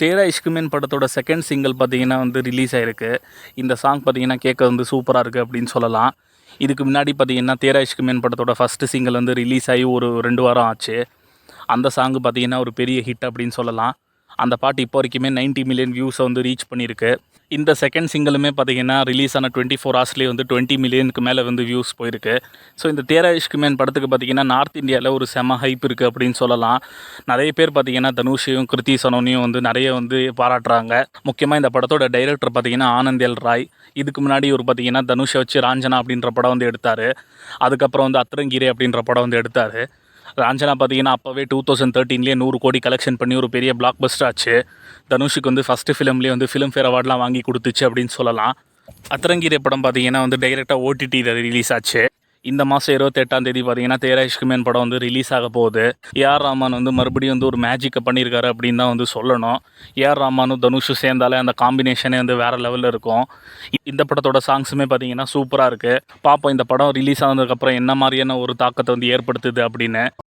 தேரா இஷ்குமேன் படத்தோட second single பார்த்தீங்கன்னா வந்து ரிலீஸ் ஆயிருக்கு. இந்த சாங் பார்த்தீங்கன்னா கேட்க வந்து சூப்பராக இருக்குது அப்படின்னு சொல்லலாம். இதுக்கு முன்னாடி பார்த்தீங்கன்னா தேரா இஷ்குமேன் படத்தோட ஃபஸ்ட்டு சிங்கிள் வந்து ரிலீஸ் ஆகி ஒரு 2 வாரம் ஆச்சு. அந்த சாங் பார்த்தீங்கன்னா ஒரு பெரிய ஹிட் அப்படின்னு சொல்லலாம். அந்த பாட்டு இப்போ வரைக்குமே 90 மில்லியன் வியூஸை வந்து ரீச் பண்ணியிருக்கு. இந்த செகண்ட் சிங்கிளுமே பார்த்தீங்கன்னா ரிலீஸ் ஆன 24 ஹவர்ஸ்லேயே வந்து 20 மில்லியனுக்கு மேலே வந்து வியூஸ் போயிருக்கு. ஸோ இந்த தேரா இஷ்குமேன் படத்துக்கு பார்த்தீங்கன்னா நார்த் இந்தியாவில் ஒரு செம ஹைப் இருக்குது அப்படின்னு சொல்லலாம். நிறைய பேர் பார்த்தீங்கன்னா தனுஷையும் கிருத்தி சனோனையும் வந்து நிறைய வந்து பாராட்டுறாங்க. முக்கியமாக இந்த படத்தோட டைரக்டர் பார்த்தீங்கன்னா ஆனந்த் எல் ராய். இதுக்கு முன்னாடி ஒரு பார்த்தீங்கன்னா தனுஷை வச்சு ராஞ்சனா அப்படின்ற படம் வந்து எடுத்தார். அதுக்கப்புறம் வந்து அத்திரங்கீரை அப்படின்ற படம் வந்து எடுத்தார். ராஞ்சனா பார்த்தீங்கன்னா அப்போவே 2013 100 கோடி கலெக்ஷன் பண்ணி ஒரு பெரிய பிளாக் பஸ்டர் ஆச்சு. தனுஷுக்கு வந்து ஃபஸ்ட்டு ஃபிலிம்லேயே வந்து ஃபிலிம்ஃபேர் அவார்ட்லாம் வாங்கி கொடுத்துச்சு அப்படின்னு சொல்லலாம். அத்திரங்கீரை படம் பார்த்தீங்கன்னா வந்து டைரெக்டாக ஓடிடியில் ரிலீஸ் ஆச்சு. இந்த மாதம் 28ஆம் தேதி பார்த்தீங்கன்னா தேரா இஷ்குமேன் படம் வந்து ரிலீஸ் ஆக போகுது. ஏஆர் ரஹ்மான் வந்து மறுபடியும் வந்து ஒரு மேஜிக்கை பண்ணியிருக்காரு அப்படின்னு தான் வந்து சொல்லணும். ஏஆர் ரஹ்மானும் தனுஷும் சேர்ந்தாலே அந்த காம்பினேஷனே வந்து வேறு லெவலில் இருக்கும். இந்த படத்தோட சாங்ஸுமே பார்த்தீங்கன்னா சூப்பராக இருக்குது. பார்ப்போம் இந்த படம் ரிலீஸ் ஆனதுக்கப்புறம் என்ன மாதிரியான ஒரு தாக்கத்தை வந்து ஏற்படுத்துது அப்படின்னு.